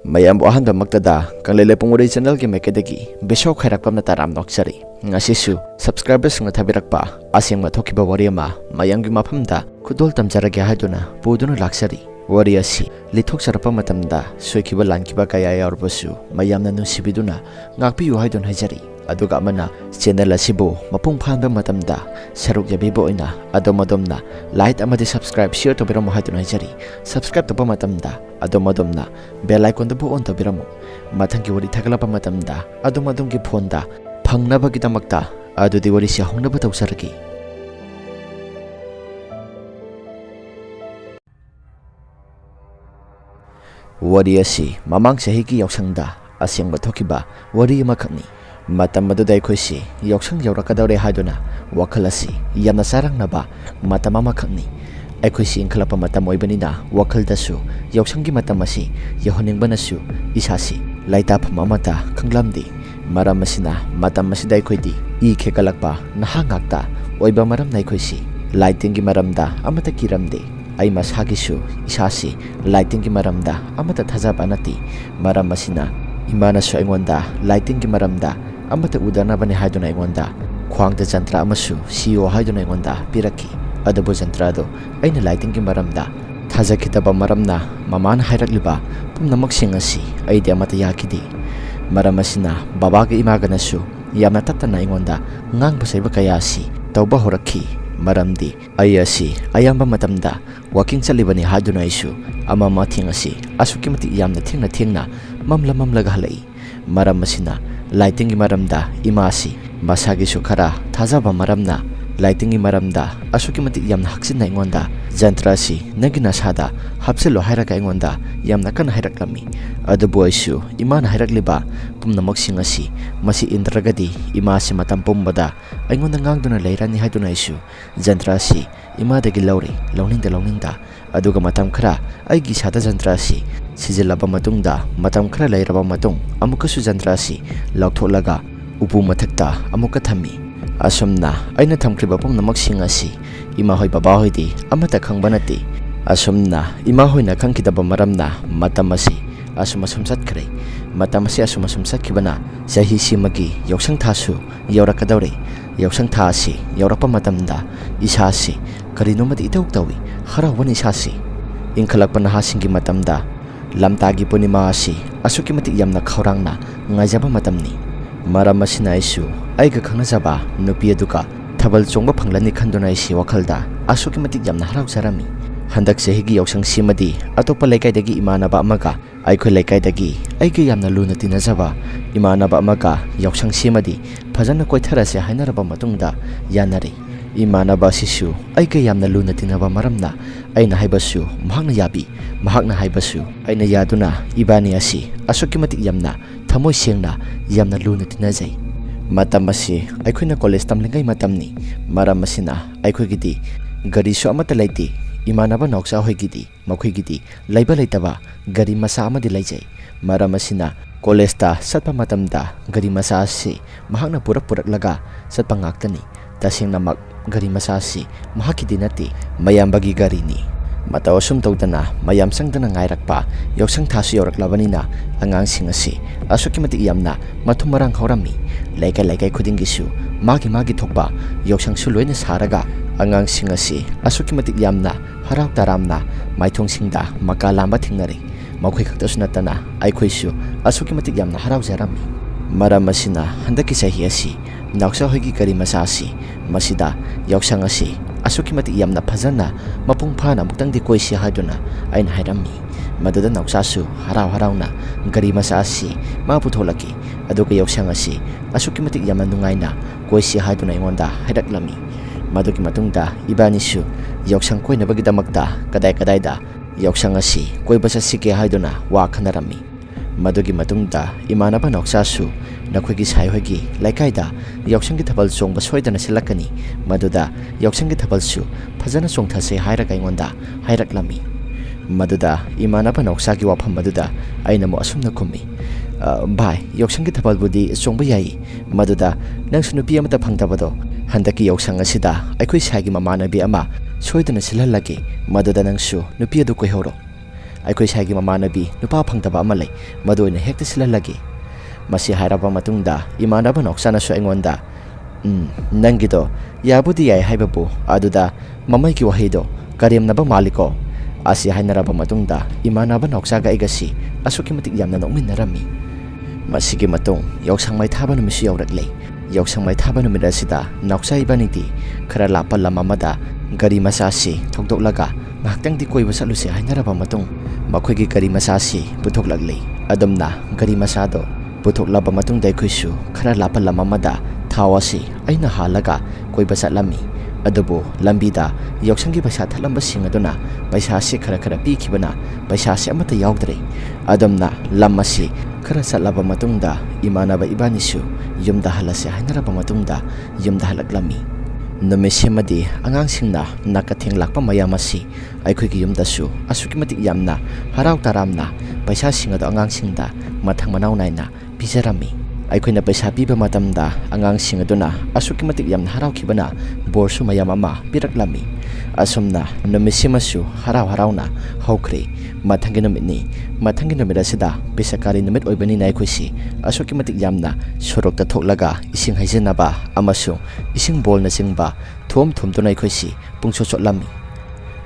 mayam ahan da maktada kanglele punguri channel ki mekedagi besok khairak pamna taram nokchari ngasisu subscribers nga thabirakpa asengma thokiba wariama mayamgi maphamda khudol tamjarage haiduna puduna laksari wari asi lithok sarapa matamda soikiba lankiba kaya yarbasu mayamna nusibiduna ngakpiyu haidun hajari aduga amana channel asibu mapung phanba matamda saruk yabibo ina adomadomna like amadi subscribe share to biramu haidun hajari subscribe to matamda adomadomna bell icon to on to biramu mathangi wari thagalapa matamda adomadomgi phone da phangnaba gidamakta adudi wari sia hongnaba tawsaragi wari asi mamang sahi ki yausangda asengba thokiba wari makhani matam madudai khoisi yausang yaurakadawre haiduna wakal asi yamna sarangnaba matam amakhani aikhoisi ingkhalapa matam oibanina wakal dasu yausanggi matam asi yahoningbanasu isasi laitap mamata khanglamdi maram asina matam asidai khoidi I khekalakpa nahangakta oiba maram nai khoisi lighting gi maramda amata kiramde ai masagisu isasi lighting gi maramda amata thajaba nati maram asina imana so aingonda lighting gi maramda amata udana bani haiduna aingonda khwangda jantra amasu CEO haiduna aingonda piraki adabu jantra do aina lighting gi maramda thajakitaba maramna mamana hairakliba pumnamak singasi aidi amata yakidi maram asina baba gi imaganasu yamna tatana aingonda ngang basaiba kayasi tauba horakhi maramdi ayasi ayamba matamda walking chalibani haduna isu amama thingasi asukimati yamna thingna mamlaga halai maram asina lighting gi maramda imasi masagi sukhara thajaba maramna lighting gi maramda asukimati yamna haksinna ingonda jantrasi nagina sada hapselo hairaka ingonda yamna kan hairakami adubu isu imana hairakliba pumnamak singasi masi indragadi imasi matam pumbada aingonda ngangduna leirani haiduna isu jantrasi imadagi launingda aduga matam khara aigi sada jantrasi sijilaba matungda matam khara leiraba matung amukasu jantrasi lautholaga upu mathakta amuka thami asomna aina thamkriba pumnamak singasi ima hoi baba hoidi amata khangbanati asomna ima hoina khangkidaba maramna matamasi asuma sumsat kare matamasi asuma sumsat kibana sahi simagi yoksang thasu yaurakadawre yoksang thasi yaurapa matamda isasi karinumati idok tawi harawani isasi ingkhalakpa nahasingi matamda lamtagi punima asi asukimati yamna khawrangna ngajaba matamni maram asina isu aiga khangnajaba nupi aduka thabal chongba phanglani khanduna isi wakhalda asukimati yamna harawjarami handak sehigi yoksang simadi atopa laikai imanaba amaga aikhoi laikai dagi aigi yamna luna tinajaba imanaba amaga yoksang simadi phajana koitharase hainaraba matungda yanari imanaba sisu aigi yamna luna tinaba maramna aina haibasu mahakna yabi mahakna haibasu aina yaduna ibani asi asukimati yamna thamoi sengna yamna luna tinajai matam asi aikhoina college tamlingai matamni maram asina aikhoigidi gari so amata laiti imanaba noksa hoigidi makhoi laiba laitaba gari masa amadi laijai maram asina college ta satpa matamda gari masa asi mahakna purak laga satpa ngaktani tasengna mak gari masa asi mahakidi nati mayambagi gari ni mata osum tawdana mayam sangdana ngairakpa yoksang thasu yoraklabanina angang singasi asukimati yamna mathumarang khawrami laikai khudingisu magi thokba yoksang su loina saraga angang singasi asukimati yamna haraw taramna maithong singda makalamba thingnari makhoi khaktasunatana aikhoisu asukimati yamna haraw jarami maram asina handaki sahi asi naksa hoigi kari masasi masida yoksang asi asukimati yamna phajana mapung phana muktangdi koisi haiduna ain hairami maduda naksasu harawna gari masasi ma putholaki aduga yoksang asi asukimati yamna nungaina koisi haiduna ingonda hairaklami madugi matungda ibanisu yoksang koina bagidamakta kadai da yoksang asi koibasa sike haiduna wa khanarami madugi matungda imanaba naksasu nakhoi sai hoigi laikaida yoksanggi thabal chongba soidana silakani maduda yoksanggi thabalsu phajana chongthase hairaga ingonda hairaklami maduda imanaba noksagi wafam maduda aina mo asumna khumi bai yoksanggi thabal budi chongba yai maduda nang sunupi amata phangtabado handaki yoksang asida aikhoi saigi mamanabi ama soidana silhalagi maduda nangsu nupi adu koi horo ꯑꯩꯈꯣꯏ ꯁꯥꯏꯒꯤ ꯃꯃꯥꯟꯅꯕꯤ ꯅꯨꯄꯥ ꯐꯪꯗꯕ ꯑꯃ ꯂꯩ, ꯃꯗꯨ ꯑꯣꯏꯅ ꯍꯦꯛꯇ ꯁꯤꯜꯍꯜꯂꯒꯦ꯫ ꯃꯁꯤ ꯍꯥꯏꯔꯕ ꯃꯇꯨꯡꯗ ꯏꯃꯥꯟꯅꯕ ꯅꯥꯎꯆꯥꯅꯁꯨ ꯑꯩꯉꯣꯟꯗ ꯅꯪꯒꯤꯗꯣ ꯌꯥꯕꯨꯗꯤ ꯌꯥꯏ ꯍꯥꯏꯕꯕꯨ ꯑꯗꯨꯗ ꯃꯃꯩꯒꯤ ꯋꯥꯍꯩꯗꯣ ꯀꯔꯦꯝꯅꯕ ꯃꯥꯜꯂꯤꯀꯣ꯫ ꯑꯁꯤ ꯍꯥꯏꯅꯔꯕ ꯃꯇꯨꯡꯗ ꯏꯃꯥꯟꯅꯕ ꯅꯥꯎꯆꯥꯒ ꯑꯩꯒꯁꯤ ꯑꯁꯨꯛꯀꯤ ꯃꯇꯤꯛ ꯌꯥꯝꯅ ꯅꯣꯛꯃꯤꯟꯅꯔꯝꯃꯤ꯫ ꯃꯁꯤꯒꯤ ꯃꯇꯨꯡ ꯌꯥꯎꯁꯪ ꯃꯩ ꯊꯥꯕ ꯅꯨꯃꯤꯠꯁꯨ ꯌꯧꯔꯛꯂꯦ꯫ ꯌꯥꯎꯁꯪ ꯃꯩ ꯊꯥꯕ ꯅꯨꯃꯤꯠ ꯑꯁꯤꯗ ꯅꯥꯎꯆꯥ ꯏꯕꯥꯅꯤꯗꯤ ꯈꯔ ꯂꯥꯞꯄ ꯂꯝ ꯑꯃꯗ ꯒꯥꯔꯤ ꯃꯆꯥꯁꯤ ꯊꯧꯗꯣꯛꯂꯒ ꯉꯥꯏꯍꯥꯛꯇꯪꯗꯤ ꯀꯣꯏꯕ ꯆꯠꯂꯨꯁꯦ ꯍꯥꯏꯅꯔꯕ ꯃꯇꯨꯡ ꯃꯈꯣꯏꯒꯤ ꯒꯥꯔꯤ ꯃꯆꯥꯁꯤ ꯄꯨꯊꯣꯛꯂꯛꯂꯦ꯫ ꯑꯗꯨꯝꯅ ꯒꯥꯔꯤ ꯃꯆꯥꯗꯣ ꯄꯨꯊꯣꯛꯂꯕ ꯃꯇꯨꯡꯗ ꯑꯩꯈꯣꯏꯁꯨ ꯈꯔ ꯂꯥꯞꯄ ꯂꯝ ꯑꯃꯗ ꯊꯥꯎ ꯑꯁꯤ ꯑꯩꯅ ꯍꯥꯜꯂꯒ ꯀꯣꯏꯕ ꯆꯠꯂꯝꯃꯤ꯫ ꯑꯗꯨꯕꯨ ꯂꯝꯕꯤꯗ ꯌꯥꯎꯁꯪꯒꯤ ꯄꯩꯁꯥ ꯊꯠꯂꯝꯕꯁꯤꯡ ꯑꯗꯨꯅ ꯄꯩꯁꯥꯁꯤ ꯈꯔ ꯄꯤꯈꯤꯕꯅ ꯄꯩꯁꯥꯁꯤ ꯑꯃꯠꯇ ꯌꯥꯎꯗ꯭ꯔꯦ꯫ ꯑꯗꯨꯝꯅ ꯂꯝ ꯑꯁꯤ ꯈꯔ ꯆꯠꯂꯕ ꯃꯇꯨꯡꯗ ꯏꯃꯥꯟꯅꯕ ꯏꯕꯥꯅꯤꯁꯨ ꯌꯨꯝꯗ ꯍꯜꯂꯁꯦ ꯍꯥꯏꯅꯔꯕ ꯃꯇꯨꯡꯗ ꯌꯨꯝꯗ ꯍꯜꯂꯛꯂꯝꯃꯤ꯫ ꯅꯨꯃꯤꯠꯁꯤꯃꯗꯤ ꯑꯉꯥꯡꯁꯤꯡꯅ ꯅꯥꯀꯊꯦꯡ ꯂꯥꯛꯄ ꯃꯌꯥꯝ ꯑꯁꯤ ꯑꯩꯈꯣꯏꯒꯤ ꯌꯨꯝꯗꯁꯨ ꯑꯁꯨꯛꯀꯤ ꯃꯇꯤꯛ ꯌꯥꯝꯅ ꯍꯔꯥꯎ ꯇꯔꯥꯝꯅ ꯄꯩꯁꯥꯁꯤꯡ ꯑꯗꯨ ꯑꯉꯥꯡꯁꯤꯡꯗ ꯃꯊꯪ ꯃꯅꯥꯎ ꯅꯥꯏꯅ ꯄꯤꯖꯔꯝꯃꯤ꯫ ꯑꯩꯈꯣꯏꯅ ꯄꯩꯁꯥ ꯄꯤꯕ ꯃꯇꯝꯗ ꯑꯉꯥꯡꯁꯤꯡ ꯑꯗꯨꯅ ꯑꯁꯨꯛꯀꯤ ꯃꯇꯤꯛ ꯌꯥꯝꯅ ꯍꯔꯥꯎꯈꯤꯕꯅ ꯕꯣꯔꯁꯨ ꯃꯌꯥꯝ ꯑꯃ ꯄꯤꯔꯛꯂꯝꯃꯤ꯫ ꯑꯁꯨꯝꯅ ꯅꯨꯃꯤꯠꯁꯤꯃꯁꯨ ꯍꯔꯥꯎꯅ ꯍꯧꯈ꯭ꯔꯦ꯫ ꯃꯊꯪꯒꯤ ꯅꯨꯃꯤꯠꯅꯤ꯫ ꯃꯊꯪꯒꯤ ꯅꯨꯃꯤꯠ ꯑꯁꯤꯗ ꯄꯤꯁꯛꯀꯥꯔꯤ ꯅꯨꯃꯤꯠ ꯑꯣꯏꯕꯅꯤꯅ ꯑꯩꯈꯣꯏꯁꯤ ꯑꯁꯨꯛꯀꯤ ꯃꯇꯤꯛ ꯌꯥꯝꯅ ꯁꯣꯔꯣꯛꯇ ꯊꯣꯛꯂꯒ ꯏꯁꯤꯡ ꯍꯩꯖꯤꯟꯅꯕ ꯑꯃꯁꯨꯡ ꯏꯁꯤꯡ ꯕꯣꯜꯅꯆꯤꯡꯕ ꯊꯨꯝꯗꯨꯅ ꯑꯩꯈꯣꯏꯁꯤ ꯄꯨꯡꯆꯣꯠ ꯆꯣꯠꯂꯝꯃꯤ꯫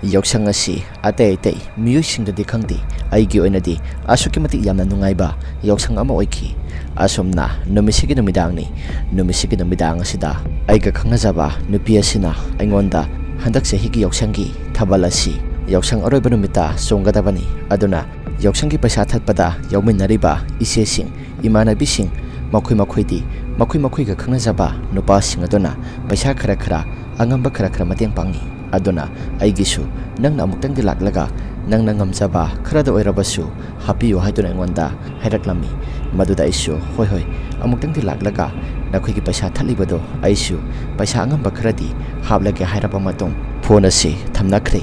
ꯌꯥꯎꯁꯪ ꯑꯁꯤ ꯑꯇꯩ ꯃꯤꯑꯣꯏꯁꯤꯡꯗꯗꯤ ꯈꯪꯗꯦ, ꯑꯩꯒꯤ ꯑꯣꯏꯅꯗꯤ ꯑꯁꯨꯛꯀꯤ ꯃꯇꯤꯛ ꯌꯥꯝꯅ ꯅꯨꯡꯉꯥꯏꯕ ꯌꯥꯎꯁꯪ ꯑꯃ ꯑꯣꯏꯈꯤ꯫ ꯑꯁꯨꯝꯅ ꯅꯨꯃꯤꯠꯁꯤꯒꯤ ꯅꯨꯃꯤꯗꯥꯡꯅꯤ꯫ ꯅꯨꯃꯤꯠꯁꯤꯒꯤ ꯅꯨꯃꯤꯗꯥꯡ ꯑꯁꯤꯗ ꯑꯩꯒ ꯈꯪꯅꯖꯕ ꯅꯨꯄꯤ ꯑꯁꯤꯅ ꯑꯩꯉꯣꯟꯗ ꯍꯟꯗꯛ ꯆꯍꯤꯒꯤ ꯌꯥꯎꯁꯪꯒꯤ ꯊꯥꯕꯜ ꯑꯁꯤ ꯌꯥꯎꯁꯪ ꯑꯔꯣꯏꯕ ꯅꯨꯃꯤꯠꯇ ꯆꯣꯡꯒꯗꯕꯅꯤ, ꯑꯗꯨꯅ ꯌꯥꯎꯁꯪꯒꯤ ꯄꯩꯁꯥ ꯊꯠꯄꯗ ꯌꯥꯎꯃꯤꯟꯅꯔꯤꯕ ꯏꯆꯦꯁꯤꯡ, ꯏꯃꯥꯟꯅꯕꯤꯁꯤꯡ ꯃꯈꯣꯏꯗꯤ ꯃꯈꯣꯏꯒ ꯈꯪꯅꯖꯕ ꯅꯨꯄꯥꯁꯤꯡ ꯑꯗꯨꯅ ꯄꯩꯁꯥ ꯈꯔ ꯑꯉꯝꯕ ꯈꯔ ꯃꯇꯦꯡ ꯄꯥꯡꯉꯤ꯫ ꯑꯗꯨꯅ ꯑꯩꯒꯤꯁꯨ ꯅꯪꯅ ꯑꯃꯨꯛꯇꯪꯗꯤ ꯂꯥꯛꯂꯒ ꯅꯪꯅ ꯉꯝꯖꯕ ꯈꯔꯗ ꯑꯣꯏꯔꯕꯁꯨ ꯍꯥꯞꯄꯤꯌꯨ ꯍꯥꯏꯗꯨꯅ ꯑꯩꯉꯣꯟꯗ ꯍꯥꯏꯔꯛꯂꯝꯃꯤ꯫ ꯃꯗꯨꯗ ꯑꯩꯁꯨ ꯍꯣꯏ ꯑꯃꯨꯛꯇꯪꯗꯤ ꯂꯥꯛꯂꯒ ꯅꯈꯣꯏꯒꯤ ꯄꯩꯁꯥ ꯊꯠꯂꯤꯕꯗꯣ ꯑꯩꯁꯨ ꯄꯩꯁꯥ ꯑꯉꯝꯕ ꯈꯔꯗꯤ ꯍꯥꯞꯂꯒꯦ ꯍꯥꯏꯔꯕ ꯃꯇꯨꯡ ꯐꯣꯟ ꯑꯁꯤ ꯊꯝꯅꯈ꯭ꯔꯦ꯫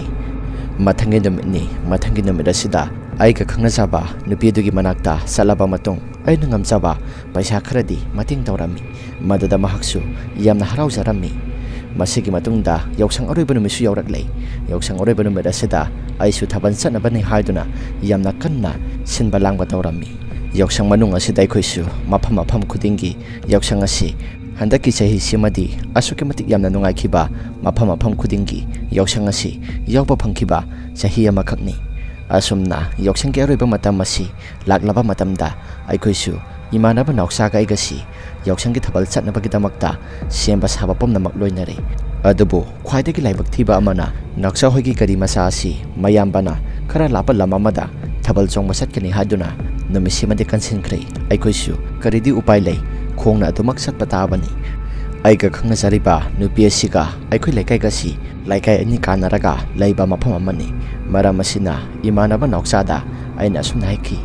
ꯃꯊꯪꯒꯤ ꯅꯨꯃꯤꯠꯅꯤ꯫ ꯃꯊꯪꯒꯤ ꯅꯨꯃꯤꯠ ꯑꯁꯤꯗ ꯑꯩꯒ ꯈꯪꯅꯖꯕ ꯅꯨꯄꯤ ꯑꯗꯨꯒꯤ ꯃꯅꯥꯛꯇ ꯆꯠꯂꯕ ꯃꯇꯨꯡ ꯑꯩꯅ ꯉꯝꯖꯕ ꯄꯩꯁꯥ ꯈꯔꯗꯤ ꯃꯇꯦꯡ ꯇꯧꯔꯝꯃꯤ꯫ ꯃꯗꯨꯗ ꯃꯍꯥꯛꯁꯨ ꯌꯥꯝꯅ ꯍꯔꯥꯎꯖꯔꯝꯃꯤ꯫ ꯃꯁꯤꯒꯤ ꯃꯇꯨꯡꯗ ꯌꯥꯎꯁꯪ ꯑꯔꯣꯏꯕ ꯅꯨꯃꯤꯠꯁꯨ ꯌꯧꯔꯛꯂꯦ꯫ ꯌꯥꯎꯁꯪ ꯑꯔꯣꯏꯕ ꯅꯨꯃꯤꯠ ꯑꯁꯤꯗ ꯑꯩꯁꯨ ꯊꯥꯕꯜ ꯆꯠꯅꯕꯅꯤ ꯍꯥꯏꯗꯨꯅ ꯌꯥꯝꯅ ꯀꯟꯅ ꯁꯤꯟꯕ ꯂꯥꯡꯕ ꯇꯧꯔꯝꯃꯤ꯫ ꯌꯥꯎꯁꯪ ꯃꯅꯨꯡ ꯑꯁꯤꯗ ꯑꯩꯈꯣꯏꯁꯨ ꯃꯐꯝ ꯈꯨꯗꯤꯡꯒꯤ ꯌꯥꯎꯁꯪ ꯑꯁꯤ ꯍꯟꯗꯛꯀꯤ ꯆꯍꯤꯁꯤꯃꯗꯤ ꯑꯁꯨꯛꯀꯤ ꯃꯇꯤꯛ ꯌꯥꯝꯅ ꯅꯨꯡꯉꯥꯏꯈꯤꯕ, ꯃꯐꯝ ꯈꯨꯗꯤꯡꯒꯤ ꯌꯥꯎꯁꯪ ꯑꯁꯤ ꯌꯥꯎꯕ ꯐꯪꯈꯤꯕ ꯆꯍꯤ ꯑꯃꯈꯛꯅꯤ꯫ ꯑꯁꯨꯝꯅ ꯌꯥꯎꯁꯪꯒꯤ ꯑꯔꯣꯏꯕ ꯃꯇꯝ ꯑꯁꯤ ꯂꯥꯛꯂꯕ ꯃꯇꯝꯗ ꯑꯩꯈꯣꯏꯁꯨ ꯏꯃꯥꯟꯅꯕ ꯅꯥꯎꯆꯥꯒ ꯑꯩꯒꯁꯤ ꯌꯥꯎꯁꯪꯒꯤ ꯊꯥꯕꯜ ꯆꯠꯅꯕꯒꯤꯗꯃꯛꯇ ꯁꯦꯝꯕ ꯁꯥꯕ ꯄꯨꯝꯅꯃꯛ ꯂꯣꯏꯅꯔꯦ꯫ ꯑꯗꯨꯕꯨ ꯈ꯭ꯋꯥꯏꯗꯒꯤ ꯂꯥꯏꯕꯛ ꯊꯤꯕ ꯑꯃꯅ ꯅꯥꯎꯆꯥ ꯍꯣꯏꯒꯤ ꯒꯥꯔꯤ ꯃꯆꯥ ꯑꯁꯤ ꯃꯌꯥꯝꯕꯅ ꯈꯔ ꯂꯥꯞꯄ ꯂꯝ ꯑꯃꯗ ꯊꯥꯕꯜ ꯆꯣꯡꯕ ꯆꯠꯀꯅꯤ ꯍꯥꯏꯗꯨꯅ ꯅꯨꯃꯤꯠꯁꯤꯃꯗꯤ ꯀꯟꯁꯤꯟꯈ꯭ꯔꯦ꯫ ꯑꯩꯈꯣꯏꯁꯨ ꯀꯔꯤꯗꯤ ꯎꯄꯥꯏ ꯂꯩ, ꯈꯣꯡꯅ ꯑꯗꯨꯃꯛ ꯆꯠꯄ ꯇꯥꯕꯅꯤ꯫ ꯑꯩꯒ ꯈꯪꯅꯖꯔꯤꯕ ꯅꯨꯄꯤ ꯑꯁꯤꯒ ꯑꯩꯈꯣꯏ ꯂꯩꯀꯥꯏꯒꯁꯤ ꯂꯩꯀꯥꯏ ꯑꯅꯤ ꯀꯥꯟꯅꯔꯒ ꯂꯩꯕ ꯃꯐꯝ ꯑꯃꯅꯤ꯫ ꯃꯔꯝ ꯑꯁꯤꯅ ꯏꯃꯥꯟꯅꯕ ꯅꯥꯎꯆꯥꯗ ꯑꯩꯅ ꯑꯁꯨꯝꯅ ꯍꯥꯏꯈꯤ,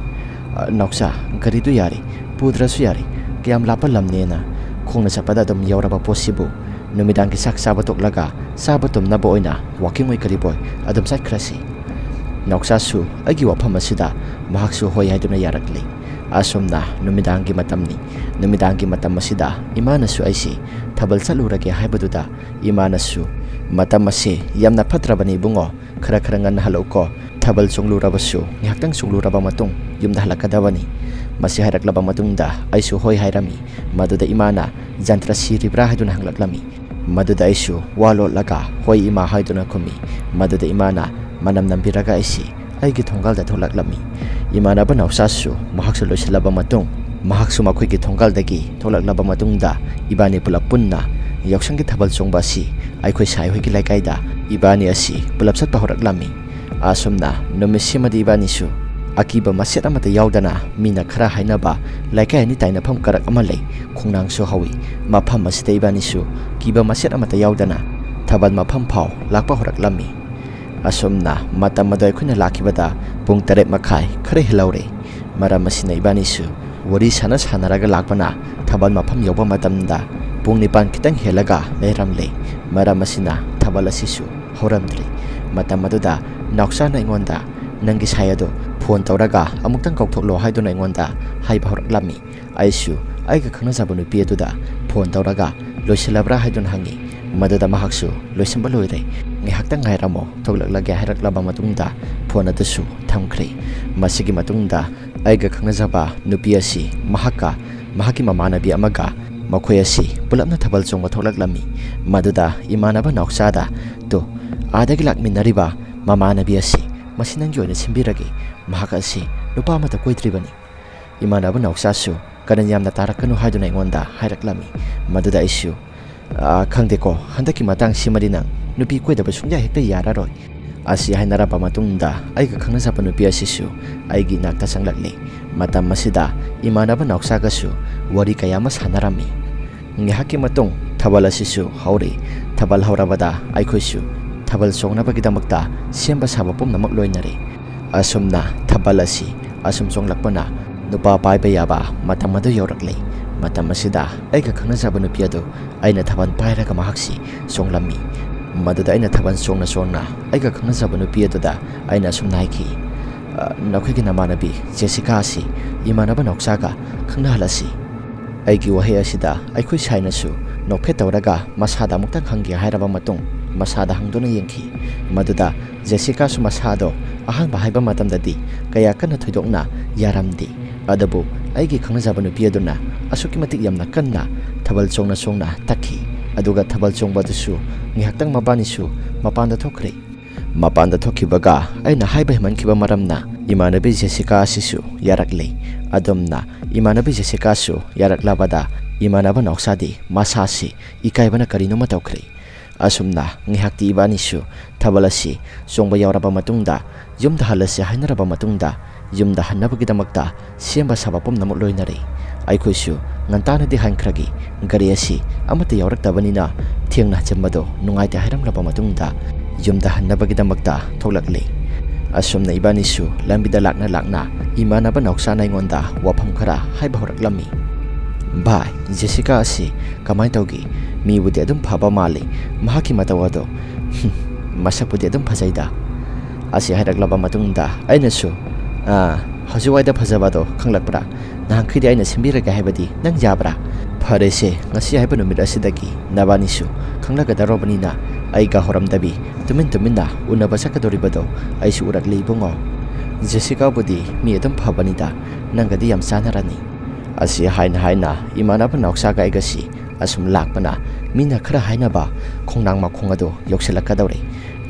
ꯅꯥꯎꯆꯥ ꯒꯥꯔꯤꯗꯨ ꯌꯥꯔꯦ, ꯄꯨꯗ꯭ꯔꯁꯨ ꯌꯥꯔꯦ, ꯀꯌꯥꯝ ꯂꯥꯞꯄ ꯂꯝꯅꯦꯅ ꯈꯣꯡꯅ ꯆꯠꯄꯗ ꯑꯗꯨꯝ ꯌꯧꯔꯕ ꯄꯣꯠꯁꯤꯕꯨ ꯅꯨꯃꯤꯗꯥꯡꯒꯤ ꯆꯥꯛ ꯆꯥꯕ ꯇꯣꯛꯂꯒ ꯆꯥꯕ ꯇꯨꯝꯅꯕ ꯑꯣꯏꯅ ꯋꯥꯀꯤꯡ ꯑꯣꯏ ꯀꯔꯤꯕꯣꯏ ꯑꯗꯨꯝ ꯆꯠꯈ꯭ꯔꯁꯤ꯫ ꯅꯥꯎꯆꯥꯁꯨ ꯑꯩꯒꯤ ꯋꯥꯐꯝ ꯑꯁꯤꯗ ꯃꯍꯥꯛꯁꯨ ꯍꯣꯏ ꯍꯥꯏꯗꯨꯅ ꯌꯥꯔꯛꯂꯦ꯫ ꯑꯁꯨꯝꯅ ꯅꯨꯃꯤꯗꯥꯡꯒꯤ ꯃꯇꯝꯅꯤ꯫ ꯅꯨꯃꯤꯗꯥꯡꯒꯤ ꯃꯇꯝ ꯑꯁꯤꯗ ꯏꯃꯥꯅꯁꯨ ꯑꯩꯁꯤ ꯊꯥꯕꯜ ꯆꯠꯂꯨꯔꯒꯦ ꯍꯥꯏꯕꯗꯨꯗ ꯏꯃꯥꯅꯁꯨ ꯃꯇꯝ ꯑꯁꯤ ꯌꯥꯝꯅ ꯐꯠꯇ꯭ꯔꯕꯅꯤ ꯏꯕꯨꯡꯉꯣ, ꯈꯔ ꯉꯟꯅ ꯍꯜꯂꯛꯎꯀꯣ, ꯊꯥꯕꯜ ꯆꯣꯡꯂꯨꯔꯕꯁꯨ ꯉꯥꯏꯍꯥꯛꯇꯪ ꯆꯣꯡꯂꯨꯔꯕ ꯃꯇꯨꯡ ꯌꯨꯝꯗ ꯍꯜꯂꯛꯀꯗꯕꯅꯤ꯫ ꯃꯁꯤ ꯍꯥꯏꯔꯛꯂꯕ ꯃꯇꯨꯡꯗ ꯑꯩꯁꯨ ꯍꯣꯏ ꯍꯥꯏꯔꯝꯃꯤ꯫ ꯃꯗꯨꯗ ꯏꯃꯥꯅ ꯖꯟꯇ꯭ꯔ ꯁꯤꯔꯤꯕ꯭ꯔꯥ ꯍꯥꯏꯗꯨꯅ ꯍꯪꯂꯛꯂꯝꯃꯤ꯫ ꯃꯗꯨꯗ ꯑꯩꯁꯨ ꯋꯥ ꯂꯣꯠꯂꯒ ꯍꯣꯏ ꯏꯃꯥ ꯍꯥꯏꯗꯨꯅ ꯈꯨꯝꯃꯤ꯫ ꯃꯗꯨꯗ ꯏꯃꯥꯅ ꯃꯅꯝ ꯅꯝꯕꯤꯔꯒ ꯑꯩꯁꯤ ꯑꯩꯒꯤ ꯊꯣꯡꯒꯥꯜꯗ ꯊꯣꯛꯂꯛꯂꯝꯃꯤ꯫ ꯏꯃꯥꯟꯅꯕ ꯅꯥꯎꯆꯥꯁꯨ ꯃꯍꯥꯛꯁꯨ ꯂꯣꯏꯁꯤꯜꯂꯕ ꯃꯇꯨꯡ ꯃꯍꯥꯛꯁꯨ ꯃꯈꯣꯏꯒꯤ ꯊꯣꯡꯒꯥꯜꯗꯒꯤ ꯊꯣꯛꯂꯛꯂꯕ ꯃꯇꯨꯡꯗ ꯏꯕꯥꯅꯤ ꯄꯨꯂꯞ ꯄꯨꯟꯅ ꯌꯥꯎꯁꯪꯒꯤ ꯊꯥꯕꯜ ꯆꯣꯡꯕ ꯑꯁꯤ ꯑꯩꯈꯣꯏ ꯁꯥꯏ ꯍꯣꯏꯒꯤ ꯂꯩꯀꯥꯏꯗ ꯏꯕꯥꯅꯤ ꯑꯁꯤ ꯄꯨꯂꯞ ꯆꯠꯄ ꯍꯧꯔꯛꯂꯝꯃꯤ꯫ ꯑꯁꯨꯝꯅ ꯅꯨꯃꯤꯠꯁꯤꯃꯗꯤ ꯏꯕꯥꯅꯤꯁꯨ ꯑꯀꯤꯕ ꯃꯆꯦꯠ ꯑꯃꯠꯇ ꯌꯥꯎꯗꯅ ꯃꯤꯅ ꯈꯔ ꯍꯥꯏꯅꯕ ꯂꯩꯀꯥꯏ ꯑꯅꯤ ꯇꯥꯏꯅꯐꯝ ꯀꯔꯛ ꯑꯃ ꯂꯩ, ꯈꯣꯡꯅꯥꯡꯁꯨ ꯍꯧꯏ꯫ ꯃꯐꯝ ꯑꯁꯤꯗ ꯏꯕꯥꯅꯤꯁꯨ ꯀꯤꯕ ꯃꯆꯦꯠ ꯑꯃꯠꯇ ꯌꯥꯎꯗꯅ ꯊꯥꯕꯜ ꯃꯐꯝ ꯐꯥꯎ ꯂꯥꯛꯄ ꯍꯧꯔꯛꯂꯝꯃꯤ꯫ ꯑꯁꯨꯝꯅ ꯃꯇꯝ ꯑꯗꯨ ꯑꯩꯈꯣꯏꯅ ꯂꯥꯛꯈꯤꯕꯗ ꯄꯨꯡ 7:30 ꯈꯔ ꯍꯦꯜꯍꯧꯔꯦ꯫ ꯃꯔꯝ ꯑꯁꯤꯅ ꯏꯕꯥꯅꯤꯁꯨ ꯋꯥꯔꯤ ꯁꯥꯟꯅꯔꯒ ꯂꯥꯛꯄꯅ ꯊꯥꯕꯜ ꯃꯐꯝ ꯌꯧꯕ ꯃꯇꯝꯗ ꯄꯨꯡ 9 ꯈꯤꯇꯪ ꯍꯦꯜꯂꯒ ꯂꯩꯔꯝꯂꯦ꯫ ꯃꯔꯝ ꯑꯁꯤꯅ ꯊꯥꯕꯜ ꯑꯁꯤꯁꯨ ꯍꯧꯔꯝꯗ꯭ꯔꯤ꯫ ꯃꯇꯝ ꯑꯗꯨꯗ ꯅꯥꯎꯆꯥꯅ ꯑꯩꯉꯣꯟꯗ ꯅꯪꯒꯤ ꯁꯥꯏ ꯑꯗꯣ ꯐꯣꯟ ꯇꯧꯔꯒ ꯑꯃꯨꯛꯇꯪ ꯀꯧꯊꯣꯛꯂꯣ ꯍꯥꯏꯗꯨꯅ ꯑꯩꯉꯣꯟꯗ ꯍꯥꯏꯕ ꯍꯧꯔꯛꯂꯝꯃꯤ꯫ ꯑꯩꯁꯨ ꯑꯩꯒ ꯈꯪꯅꯖꯕ ꯅꯨꯄꯤ ꯑꯗꯨꯗ ꯐꯣꯟ ꯇꯧꯔꯒ ꯂꯣꯏꯁꯤꯜꯂꯕ꯭ꯔꯥ ꯍꯥꯏꯗꯨꯅ ꯍꯪꯉꯤ꯫ ꯃꯗꯨꯗ ꯃꯍꯥꯛꯁꯨ ꯂꯣꯏꯁꯤꯟꯕ ꯂꯣꯏꯔꯦ, ꯉꯥꯏꯍꯥꯛꯇꯪ ꯉꯥꯏꯔꯝꯃꯣ, ꯊꯣꯛꯂꯛꯂꯒꯦ ꯍꯥꯏꯔꯛꯂꯕ ꯃꯇꯨꯡꯗ ꯐꯣꯟ ꯑꯗꯨꯁꯨ ꯊꯝꯈ꯭ꯔꯦ꯫ ꯃꯁꯤꯒꯤ ꯃꯇꯨꯡꯗ ꯑꯩꯒ ꯈꯪꯅꯖꯕ ꯅꯨꯄꯤ ꯑꯁꯤ ꯃꯍꯥꯛꯀꯤ ꯃꯃꯥꯟꯅꯕꯤ ꯑꯃꯒ ꯃꯈꯣꯏ ꯑꯁꯤ ꯄꯨꯂꯞꯅ ꯊꯥꯕꯜ ꯆꯣꯡꯕ ꯊꯣꯛꯂꯛꯂꯝꯃꯤ꯫ ꯃꯗꯨꯗ ꯏꯃꯥꯟꯅꯕ ꯅꯥꯎꯆꯥꯗ "ꯇꯣ ꯑꯥꯗꯒꯤ ꯂꯥꯛꯃꯤꯟꯅꯔꯤꯕ ꯃꯃꯥꯟꯅꯕꯤ ꯑꯁꯤ ꯃꯁꯤ ꯅꯪꯒꯤ ꯑꯣꯏꯅ ꯁꯤꯟꯕꯤꯔꯒꯦ, ꯃꯍꯥꯛ ꯑꯁꯤ ꯅꯨꯄꯥ ꯑꯃꯠꯇ ꯀꯣꯏꯗ꯭ꯔꯤꯕꯅꯤ"꯫ ꯏꯃꯥꯟꯅꯕ ꯅꯥꯎꯆꯥꯁꯨ ꯀꯔꯟ ꯌꯥꯝꯅ ꯇꯥꯔꯛꯀꯅꯨ ꯍꯥꯏꯗꯨꯅ ꯑꯩꯉꯣꯟꯗ ꯍꯥꯏꯔꯛꯂꯝꯃꯤ꯫ ꯃꯗꯨꯗ ꯑꯩꯁꯨ "ꯈꯪꯗꯦꯀꯣ, ꯍꯟꯗꯛꯀꯤ ꯃꯇꯥꯡꯁꯤꯃꯗꯤ ꯅꯪ ꯅꯨꯄꯤ ꯀꯣꯏꯗꯕ ꯁꯨꯡꯌꯥ ꯍꯦꯛꯇ ꯌꯥꯔꯔꯣꯏ"꯫ ꯑꯁꯤ ꯍꯥꯏꯅꯔꯕ ꯃꯇꯨꯡꯗ ꯑꯩꯒ ꯈꯪꯅꯖꯕ ꯅꯨꯄꯤ ꯑꯁꯤꯁꯨ ꯑꯩꯒꯤ ꯏꯅꯥꯛꯇ ꯆꯪꯂꯛꯂꯤ꯫ ꯃꯇꯝ ꯑꯁꯤꯗ ꯏꯃꯥꯟꯅꯕ ꯅꯥꯎꯆꯥꯒꯁꯨ ꯋꯥꯔꯤ ꯀꯌꯥ ꯑꯃ ꯁꯥꯟꯅꯔꯝꯃꯤ꯫ ꯉꯥꯏꯍꯥꯛꯀꯤ ꯃꯇꯨꯡ ꯊꯥꯕꯜ ꯑꯁꯤꯁꯨ ꯍꯧꯔꯦ꯫ ꯊꯥꯕꯜ ꯍꯧꯔꯕꯗ ꯑꯩꯈꯣꯏꯁꯨ ꯊꯥꯕꯜ ꯆꯣꯡꯅꯕꯒꯤꯗꯃꯛꯇ ꯁꯦꯝꯕ ꯁꯥꯕ ꯄꯨꯝꯅꯃꯛ ꯂꯣꯏꯅꯔꯦ꯫ ꯑꯁꯨꯝꯅ ꯊꯥꯕꯜ ꯑꯁꯤ ꯑꯁꯨꯝ ꯆꯣꯡꯂꯛꯄꯅ ꯅꯨꯄꯥ ꯄꯥꯏꯕ ꯌꯥꯕ ꯃꯇꯝ ꯑꯗꯨ ꯌꯧꯔꯛꯂꯦ꯫ ꯃꯇꯝ ꯑꯁꯤꯗ ꯑꯩꯒ ꯈꯪꯅꯖꯕ ꯅꯨꯄꯤ ꯑꯗꯨ ꯑꯩꯅ ꯊꯥꯕꯜ ꯄꯥꯏꯔꯒ ꯃꯍꯥꯛꯁꯤ ꯆꯣꯡꯂꯝꯃꯤ꯫ ꯃꯗꯨꯗ ꯑꯩꯅ ꯊꯥꯕꯜ ꯆꯣꯡꯅ ꯑꯩꯒ ꯈꯪꯅꯖꯕ ꯅꯨꯄꯤ ꯑꯗꯨꯗ ꯑꯩꯅ ꯑꯁꯨꯝꯅ ꯍꯥꯏꯈꯤ, "ꯅꯈꯣꯏꯒꯤ ꯅꯃꯥꯟꯅꯕꯤ ꯖꯦꯁꯤꯀꯥ ꯑꯁꯤ ꯏꯃꯥꯟꯅꯕ ꯅꯥꯎꯆꯥꯒ ꯈꯪꯅꯍꯜꯂꯁꯤ"꯫ ꯑꯩꯒꯤ ꯋꯥꯍꯩ ꯑꯁꯤꯗ ꯑꯩꯈꯣꯏ ꯁꯥꯏꯅꯁꯨ ꯅꯣꯛꯐꯦꯠ ꯇꯧꯔꯒ ꯃꯁꯥꯗ ꯑꯃꯨꯛꯇꯪ ꯍꯪꯒꯦ ꯍꯥꯏꯔꯕ ꯃꯇꯨꯡ ꯃꯁꯥꯗ ꯍꯪꯗꯨꯅ ꯌꯦꯡꯈꯤ꯫ ꯃꯗꯨꯗ ꯖꯦꯁꯤꯀꯥꯁꯨ ꯃꯁꯥꯗꯣ ꯑꯍꯥꯟꯕ ꯍꯥꯏꯕ ꯃꯇꯝꯗꯗꯤ ꯀꯌꯥ ꯀꯟꯅ ꯊꯣꯏꯗꯣꯛꯅ ꯌꯥꯔꯝꯗꯦ꯫ ꯑꯗꯨꯕꯨ ꯑꯩꯒꯤ ꯈꯪꯅꯖꯕ ꯅꯨꯄꯤ ꯑꯗꯨꯅ ꯑꯁꯨꯛꯀꯤ ꯃꯇꯤꯛ ꯌꯥꯝꯅ ꯀꯟꯅ ꯊꯥꯕꯜ ꯆꯣꯡꯅ ꯇꯛꯈꯤ꯫ ꯑꯗꯨꯒ ꯊꯥꯕꯜ ꯆꯣꯡꯕ ꯑꯗꯨꯁꯨ ꯉꯥꯏꯍꯥꯛꯇꯪ ꯃꯕꯥꯅꯤꯁꯨ ꯃꯄꯥꯟꯗ ꯊꯣꯛꯈ꯭ꯔꯦ꯫ ꯃꯄꯥꯟꯗ ꯊꯣꯛꯈꯤꯕꯒ ꯑꯩꯅ ꯍꯥꯏꯕ ꯍꯦꯟꯃꯟꯈꯤꯕ ꯃꯔꯝꯅ ꯏꯃꯥꯟꯅꯕꯤ ꯖꯦꯁꯤꯀꯥ ꯑꯁꯤꯁꯨ ꯌꯥꯔꯛꯂꯦ꯫ ꯑꯗꯨꯝꯅ ꯏꯃꯥꯟꯅꯕꯤ ꯖꯦꯁꯤꯀꯥꯁꯨ ꯌꯥꯔꯛꯂꯕꯗ ꯏꯃꯥꯟꯅꯕ ꯅꯥꯎꯆꯥꯗꯤ ꯃꯁꯥꯁꯤ ꯏꯀꯥꯏꯕꯅ ꯀꯔꯤꯅꯣꯃ ꯇꯧꯈ꯭ꯔꯦ꯫ ꯑꯁꯨꯝꯅ ꯉꯥꯏꯍꯥꯛꯇꯤ ꯏꯕꯥꯅꯤꯁꯨ ꯊꯥꯕꯜ ꯑꯁꯤ ꯆꯣꯡꯕ ꯌꯥꯎꯔꯕ ꯃꯇꯨꯡꯗ ꯌꯨꯝꯗ ꯍꯜꯂꯁꯤ ꯍꯥꯏꯅꯔꯕ ꯃꯇꯨꯡꯗ ꯌꯨꯝꯗ ꯍꯟꯅꯕꯒꯤꯗꯃꯛꯇ ꯁꯦꯝꯕ ꯁꯥꯕ ꯄꯨꯝꯅꯃꯛ ꯂꯣꯏꯅꯔꯦ꯫ ꯑꯩꯈꯣꯏꯁꯨ ꯉꯟꯇꯥꯅꯗꯤ ꯍꯟꯈ꯭ꯔꯒꯦ, ꯒꯥꯔꯤ ꯑꯁꯤ ꯑꯃꯠꯇ ꯌꯥꯎꯔꯛꯇꯕꯅꯤꯅ ꯊꯦꯡꯅ ꯍꯟꯖꯤꯟꯕꯗꯣ ꯅꯨꯡꯉꯥꯏꯇꯦ ꯍꯥꯏꯔꯝꯂꯕ ꯃꯇꯨꯡꯗ ꯌꯨꯝꯗ ꯍꯟꯅꯕꯒꯤꯗꯃꯛꯇ ꯊꯣꯛꯂꯛꯂꯦ꯫ ꯑꯁꯨꯝꯅ ꯏꯕꯥꯅꯤꯁꯨ ꯂꯝꯕꯤꯗ ꯂꯥꯛꯅ ꯏꯃꯥꯟꯅꯕ ꯅꯥꯎꯆꯥꯅ ꯑꯩꯉꯣꯟꯗ ꯋꯥꯐꯝ ꯈꯔ ꯍꯥꯏꯕ ꯍꯧꯔꯛꯂꯝꯃꯤ꯫ "ꯚꯥꯏ, ꯖꯦꯁꯤꯀꯥ ꯑꯁꯤ ꯀꯃꯥꯏꯅ ꯇꯧꯒꯦ? ꯃꯤꯕꯨꯗꯤ ꯑꯗꯨꯝ ꯐꯕ ꯃꯥꯜꯂꯤ, ꯃꯍꯥꯛꯀꯤ ꯃꯇꯧ ꯑꯗꯣ ꯃꯁꯛꯄꯨꯗꯤ ꯑꯗꯨꯝ ꯐꯖꯩꯗ"꯫ ꯑꯁꯤ ꯍꯥꯏꯔꯛꯂꯕ ꯃꯇꯨꯡꯗ ꯑꯩꯅꯁꯨ "ꯍꯧꯖꯤꯛꯋꯥꯏꯗ ꯐꯖꯕꯗꯣ ꯈꯪꯂꯛꯄ꯭ꯔꯥ? ꯅꯍꯥꯟꯈꯩꯗꯤ ꯑꯩꯅ ꯁꯤꯟꯕꯤꯔꯒꯦ ꯍꯥꯏꯕꯗꯤ ꯅꯪ ꯌꯥꯕ꯭ꯔꯥ? ꯐꯔꯦꯁꯦ, ꯉꯁꯤ ꯍꯥꯏꯕ ꯅꯨꯃꯤꯠ ꯑꯁꯤꯗꯒꯤ ꯅꯕꯥꯅꯤꯁꯨ ꯈꯪꯅꯒꯗꯧꯔꯕꯅꯤꯅ ꯑꯩꯒ ꯍꯧꯔꯝꯗꯕꯤ ꯇꯨꯃꯤꯟꯅ ꯎꯅꯕ ꯆꯠꯀꯗꯧꯔꯤꯕꯗꯣ ꯑꯩꯁꯨ ꯎꯔꯛꯂꯤ ꯏꯕꯨꯡꯉꯣ꯫ ꯖꯦꯁꯤꯀꯥꯕꯨꯗꯤ ꯃꯤ ꯑꯗꯨꯝ ꯐꯕꯅꯤꯗ, ꯅꯪꯒꯗꯤ ꯌꯥꯝ ꯆꯥꯟꯅꯔꯅꯤ"꯫ ꯑꯁꯤ ꯍꯥꯏꯅꯏꯃꯥꯟꯅꯕ ꯅꯥꯎꯆꯥꯒ ꯑꯩꯒꯁꯤ ꯑꯁꯨꯝ ꯂꯥꯛꯄꯅ ꯃꯤꯅ ꯈꯔ ꯍꯥꯏꯅꯕ ꯈꯣꯡꯅꯥꯡ ꯃꯈꯣꯡ ꯑꯗꯨ ꯌꯧꯁꯤꯜꯂꯛꯀꯗꯧꯔꯦ꯫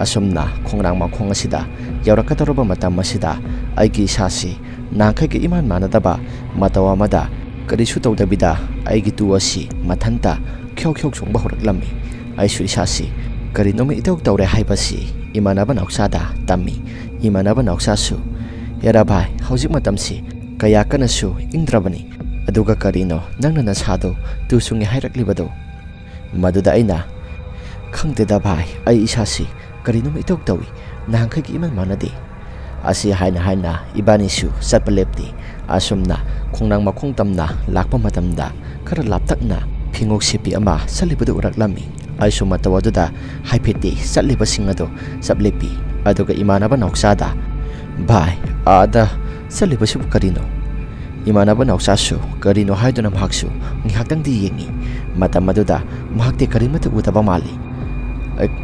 ꯑꯁꯨꯝꯅ ꯈꯣꯡꯅꯥꯡ ꯃꯈꯣꯡ ꯑꯁꯤꯗ ꯌꯧꯔꯛꯀꯗꯧꯔꯕ ꯃꯇꯝ ꯑꯁꯤꯗ ꯑꯩꯒꯤ ꯏꯁꯥꯁꯤ ꯅꯍꯥꯟꯈꯩꯒ ꯏꯃꯥꯟ ꯃꯥꯟꯅꯗꯕ ꯃꯇꯧ ꯑꯃꯗ ꯀꯔꯤꯁꯨ ꯇꯧꯗꯕꯤꯗ ꯑꯩꯒꯤ ꯇꯨ ꯑꯁꯤ ꯃꯊꯟꯇ ꯈ꯭ꯌꯧ ꯆꯣꯡꯕ ꯍꯧꯔꯛꯂꯝꯃꯤ꯫ ꯑꯩꯁꯨ ꯏꯁꯥꯁꯤ ꯀꯔꯤꯅꯣꯃ ꯏꯇꯧ ꯇꯧꯔꯦ ꯍꯥꯏꯕꯁꯤ ꯏꯃꯥꯟꯅꯕ ꯅꯥꯎꯆꯥꯗ ꯇꯝꯃꯤ꯫ ꯏꯃꯥꯟꯅꯕ ꯅꯥꯎꯆꯥꯁꯨ "ꯍꯦꯔꯥ ꯚꯥꯏ, ꯍꯧꯖꯤꯛ ꯃꯇꯝꯁꯤ ꯀꯌꯥ ꯀꯟꯅꯁꯨ ꯏꯪꯗ꯭ꯔꯕꯅꯤ, ꯑꯗꯨꯒ ꯀꯔꯤꯅꯣ ꯅꯪꯅ ꯅꯁꯥꯗꯣ ꯇꯨ ꯆꯨꯡꯉꯦ ꯍꯥꯏꯔꯛꯂꯤꯕꯗꯣ"꯫ ꯃꯗꯨꯗ ꯑꯩꯅ "ꯈꯪꯗꯦꯗ ꯚꯥꯏ, ꯑꯩ ꯏꯁꯥꯁꯤ ꯀꯔꯤꯅꯣꯃ ꯏꯇꯧ ꯇꯧꯏ, ꯅꯍꯥꯟꯈꯩꯒ ꯏꯃꯥꯟ ꯃꯥꯟꯅꯗꯦ"꯫ ꯑꯁꯤ ꯍꯥꯏꯅ ꯏꯕꯥꯅꯤꯁꯨ ꯆꯠꯄ ꯂꯦꯞꯇꯦ꯫ ꯑꯁꯨꯝꯅ ꯈꯣꯡꯅꯥꯡ ꯃꯈꯣꯡ ꯇꯝꯅ ꯂꯥꯛꯄ ꯃꯇꯝꯗ ꯈꯔ ꯂꯥꯞꯇꯛꯅ ꯐꯤꯉꯣꯛ ꯁꯦꯞꯄꯤ ꯑꯃ ꯆꯠꯂꯤꯕꯗꯨ ꯎꯔꯛꯂꯝꯃꯤ꯫ ꯑꯩꯁꯨ ꯃꯇꯧ ꯑꯗꯨꯗ ꯍꯥꯏꯐꯦꯠꯇꯤ ꯆꯠꯂꯤꯕꯁꯤꯡ ꯑꯗꯨ ꯆꯞ ꯂꯦꯞꯄꯤ꯫ ꯑꯗꯨꯒ ꯏꯃꯥꯟꯅꯕ ꯅꯥꯎꯆꯥꯗ "ꯚꯥꯏ, ꯑꯥꯗ ꯆꯠꯂꯤꯕꯁꯤꯕꯨ ꯀꯔꯤꯅꯣ"꯫ ꯏꯃꯥꯟꯅꯕ ꯅꯥꯎꯆꯥꯁꯨ ꯀꯔꯤꯅꯣ ꯍꯥꯏꯗꯨꯅ ꯃꯍꯥꯛꯁꯨ ꯉꯥꯏꯍꯥꯛꯇꯪꯗꯤ ꯌꯦꯡꯉꯤ꯫ ꯃꯇꯝ ꯑꯗꯨꯗ ꯃꯍꯥꯛꯇꯤ ꯀꯔꯤꯃꯠꯇ ꯎꯗꯕ ꯃꯥꯜꯂꯤ꯫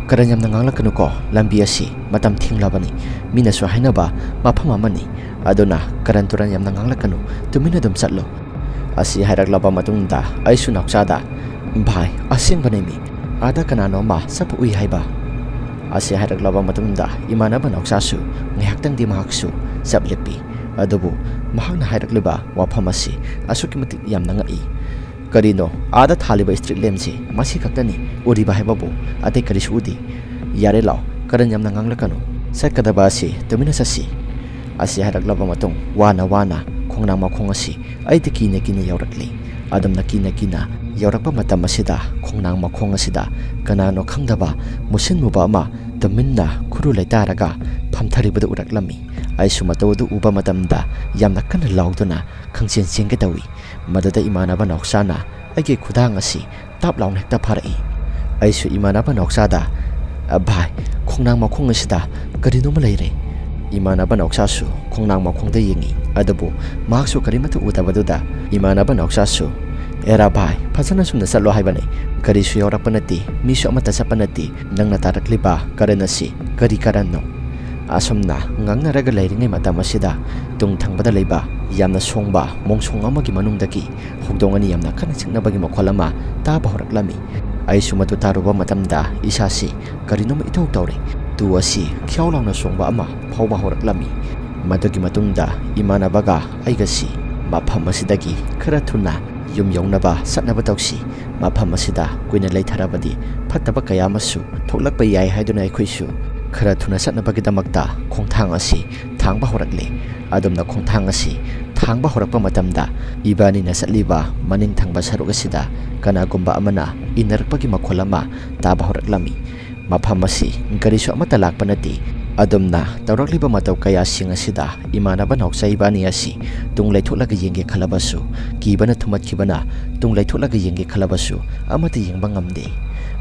"ꯀꯔꯟ ꯌꯥꯝꯅ ꯉꯥꯡꯂꯛꯀꯅꯨꯀꯣ, ꯂꯝꯕꯤ ꯑꯁꯤ ꯃꯇꯝ ꯊꯦꯡꯂꯕꯅꯤ, ꯃꯤꯅꯁꯨ ꯍꯥꯏꯅꯕ ꯃꯐꯝ ꯑꯃꯅꯤ, ꯑꯗꯨꯅ ꯀꯔꯟ ꯇꯨꯔꯟ ꯌꯥꯝꯅ ꯉꯥꯡꯂꯛꯀꯅꯨ, ꯇꯨꯃꯤꯟꯅ ꯑꯗꯨꯝ ꯆꯠꯂꯣ"꯫ ꯑꯁꯤ ꯍꯥꯏꯔꯛꯂꯕ ꯃꯇꯨꯡꯗ ꯑꯩꯁꯨ ꯅꯥꯎꯆꯥꯗ "ꯚꯥꯏ, ꯑꯁꯦꯡꯕꯅꯦꯃꯤ, ꯑꯥꯗ ꯀꯅꯥꯅꯣꯃ ꯆꯠꯄ ꯎꯏ ꯍꯥꯏꯕ"꯫ ꯑꯁꯤ ꯍꯥꯏꯔꯛꯂꯕ ꯃꯇꯨꯡꯗ ꯏꯃꯥꯟꯅꯕ ꯅꯥꯎꯆꯥꯁꯨ ꯉꯥꯏꯍꯥꯛꯇꯪꯗꯤ ꯃꯍꯥꯛꯁꯨ ꯆꯞ ꯂꯦꯞꯄꯤ꯫ ꯑꯗꯨꯕꯨ ꯃꯍꯥꯛꯅ ꯍꯥꯏꯔꯛꯂꯤꯕ ꯋꯥꯐꯝ ꯑꯁꯤ ꯑꯁꯨꯛꯀꯤ ꯃꯇꯤꯛ ꯌꯥꯝꯅ ꯉꯛꯏ꯫ "ꯀꯔꯤꯅꯣ, ꯑꯥꯗ ꯊꯥꯜꯂꯤꯕ ꯁ꯭ꯇ꯭ꯔꯤꯠ ꯂꯦꯝꯞꯁꯦ ꯃꯁꯤ ꯈꯛꯇꯅꯤ ꯎꯔꯤꯕ ꯍꯥꯏꯕꯕꯨ, ꯑꯇꯩ ꯀꯔꯤꯁꯨ ꯎꯗꯦ꯫ ꯌꯥꯔꯦ ꯂꯥꯎ, ꯀꯔꯟ ꯌꯥꯝꯅ ꯉꯥꯡꯂꯛꯀꯅꯨ, ꯆꯠꯀꯗꯕ ꯑꯁꯤ ꯇꯨꯃꯤꯟꯅ ꯆꯠꯁꯤ"꯫ ꯑꯁꯤ ꯍꯥꯏꯔꯛꯂꯕ ꯃꯇꯨꯡ ꯋꯥꯅ ꯈꯣꯡꯅꯥꯡ ꯃꯈꯣꯡ ꯑꯁꯤ ꯑꯩꯗꯤ ꯀꯤꯅ ꯌꯧꯔꯛꯂꯤ꯫ ꯑꯗꯨꯝꯅ ꯀꯤꯅ ꯌꯧꯔꯛꯄ ꯃꯇꯝ ꯑꯁꯤꯗ ꯈꯣꯡꯅꯥꯡ ꯃꯈꯣꯡ ꯑꯁꯤꯗ ꯀꯅꯥꯅꯣ ꯈꯪꯗꯕ ꯃꯨꯁꯤꯟ ꯃꯨꯕ ꯑꯃ ꯇꯨꯃꯤꯟꯅ ꯈꯨꯔꯨ ꯂꯩꯇꯥꯔꯒ ꯐꯝꯊꯔꯤꯕꯗꯨ ꯎꯔꯛꯂꯝꯃꯤ꯫ ꯑꯩꯁꯨ ꯃꯇꯧ ꯑꯗꯨ ꯎꯕ ꯃꯇꯝꯗ ꯌꯥꯝꯅ ꯀꯟꯅ ꯂꯥꯎꯗꯨꯅ ꯈꯪꯆꯦꯟ ꯆꯦꯟꯒꯦ ꯇꯧꯏ꯫ ꯃꯗꯨꯗ ꯏꯃꯥꯟꯅꯕ ꯅꯥꯎꯆꯥꯅ ꯑꯩꯒꯤ ꯈꯨꯗꯥꯡ ꯑꯁꯤ ꯇꯥꯞ ꯂꯥꯎꯅ ꯍꯦꯛꯇ ꯐꯥꯔꯛꯏ꯫ ꯑꯩꯁꯨ ꯏꯃꯥꯟꯅꯕ ꯅꯥꯎꯆꯥꯗ "ꯚꯥꯏ, ꯈꯣꯡꯅꯥꯡ ꯃꯈꯣꯡ ꯑꯁꯤꯗ ꯀꯔꯤꯅꯣꯃ ꯂꯩꯔꯦ"꯫ ꯏꯃꯥꯟꯅꯕ ꯅꯥꯎꯆꯥꯁꯨ ꯈꯣꯡꯅꯥꯡ ꯃꯈꯣꯡꯗ ꯌꯦꯡꯉꯤ꯫ ꯑꯗꯨꯕꯨ ꯃꯍꯥꯛꯁꯨ ꯀꯔꯤꯃꯠꯇ ꯎꯗꯕꯗꯨꯗ ꯏꯃꯥꯟꯅꯕ ꯅꯥꯎꯆꯥꯁꯨ "ꯑꯦꯔꯥ ꯚꯥꯏ, ꯐꯖꯅ ꯆꯨꯝꯅ ꯆꯠꯂꯣ ꯍꯥꯏꯕꯅꯤ, ꯀꯔꯤꯁꯨ ꯌꯥꯎꯔꯛꯄ ꯅꯠꯇꯦ, ꯃꯤꯁꯨ ꯑꯃꯠꯇ ꯆꯠꯄ ꯅꯠꯇꯦ, ꯅꯪꯅ ꯇꯥꯔꯛꯂꯤꯕ ꯀꯔꯟ ꯑꯁꯤ ꯀꯔꯤ ꯀꯔꯟꯅꯣ"꯫ asomna ngangnaraga leiringai matam asida tung thangbada leiba yamna songba mongsong amagi manungdaki hogdongani yamna khana chiknabagi mokholama taba horaklami aisu matu taruba matamda isasi karinoma ithok tawre tu asi khyaulangna songba ama phawba horaklami madugi matungda imanabaga aigasi mafam asidagi khara thuna yum yaunaba satnaba tawsi mafam asida kuina leitharabadi phattaba kaya masu thoklakpa yai haiduna aikhoisu khara thuna satnabagidamakta khongthang asi thangba horakle adumna khongthang asi thangba horakpa matamda ibani na satliba maning thangba saruk asida kanagumba amana inarpagi makholama taba horaklami mafam asi garisu amata lakpa nati adumna tawrakliba mataw kaya sing asida imanaba nauksa ibani asi tung leitholaga yenge khalabasu kibana thumatkibana tung leitholaga yenge khalabasu amata yengba ngamde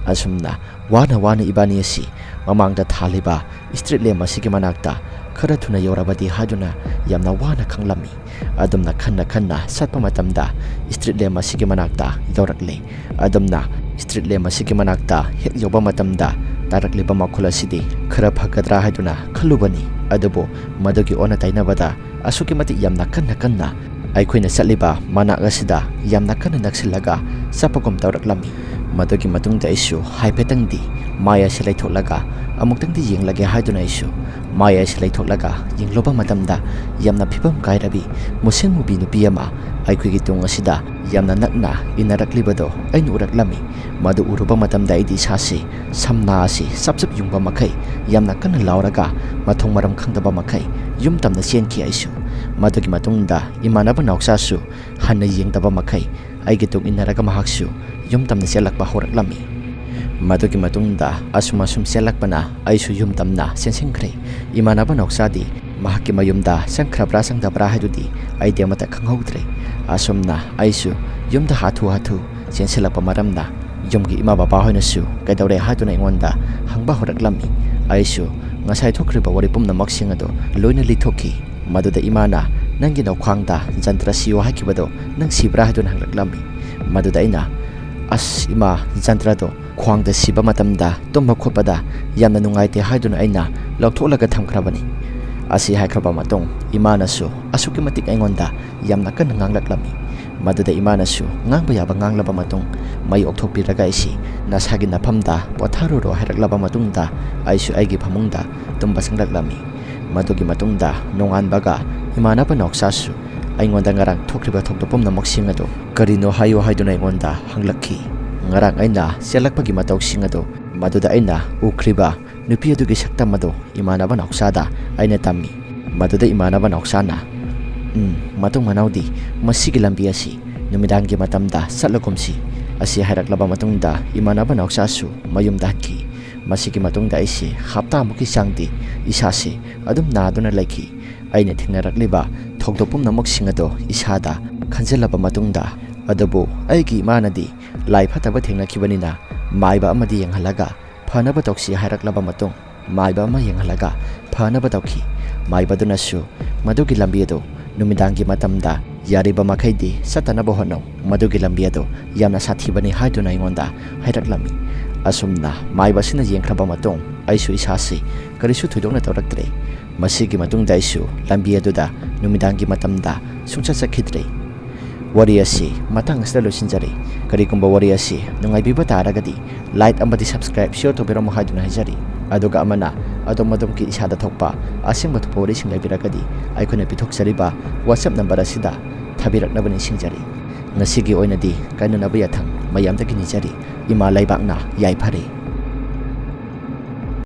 asumna wana ibani asi mamangda thaliba street lem asigi manakta khara thuna yorabadi hajuna yamna wana khanglami adumna khanna satpa matamda street lem asigi manakta yorakle adumna street lem asigi manakta hek yoba matamda tarakliba makhula sidi khara phakadra hajuna khalubani adubo madugi ona tainabada asuki mati yamna kanna aikhoina satliba manak asida yamna kanna naksilaga sapagom tawraklami madugi matungda isu haipetangdi maya silai tholaga amuktangdi yenglage haiduna isu maya silai tholaga yengloba matamda yamna phibam kairabi musen mubi nupi ama aikhoigi tung asida yamna nakna inaraklibado ainu uraklami madu uruba matamda idi sasi samna asi sapsap yungba makai yamna kana lauraga mathong maram khangdaba makai yum tamna senki aisu madugi matungda imanaba nauksasu hanna yengdaba makai aigi tung inaraga mahaksu yum tamna selakba horaklami madugi matungda asum selakpana aisu yum tamna sensengkhre imanaba naksadi mahaki mayumda sangkhrabra sangdabra haidudi aidea mata khanghautre asumna aisu yumda hathu senselakpa maramna yumgi ima baba hoinasu kaidawre haiduna ingonda hangba horaklami aisu ngasai thokriba wari pumna maksing ado loina lithoki maduda imana nangi nokhangda jantra siyo hakibado nang sibra haiduna hangraklami maduda ina as ima jantra do khwangda siba matamda tumba khopada yamna nungaite haiduna aina lautholaka thamkhrabani asi haikraba matong imanasu asuki matik aingonda yamna kan nganglaklami maduda imanasu ngangba yaba nganglaba matong mai okthopiraga isi nasagi nafamda potharuro hairaklaba matungda aisu aigi phamungda tumba sanglaklami madugi matungda nonganbaga imanaba noksasu aingonda ngarang thokriba thokdopom namoksing ado karino hayo haiduna aingonda hanglakhi ngarang aina selakpagi mataw singado maduda aina ukriba nupi adugi saktamado imanaba noksada aina tammi maduda imanaba noksana matung manaudi masigi lambi asi numidangi matamda satlagumsi asi hairaklaba matungda imanaba noksasu mayumda hatki masigi matungda isi hapta muki sangdi isasi adum naduna laiki aina thingnarakliba thokdopum namok singado isada khanjelaba matungda adabu aigi manadi lai phataba thengnakibanina maiba amadi yenghalaga phanaba toksi hairaklaba matung maiba ama yenghalaga phanaba tokhi maiba dunasu madugi lambiado numidangi matamda yariba makhaidi satanaba hono madugi lambiado yamna sathibani haiduna ingonda hairaklami asumna maiba sina yengkhraba matung aisu isasi karisu thudongna tawraktre masigi matungda isu lambiaduda numidangi matamda sungcha sakhidre wari asi matang asda losinjari karigumba wari asi nungaibiba taragadi like amadi subscribe share to biramu haiduna hajari aduga amana adomadum ki isada thokpa asing batu pori singaibiragadi aikona pithoksariba whatsapp number asida thabiraknabani singjari ngasigi oinadi kainanaba yathang mayamdagi nijari ima laibakna yaifare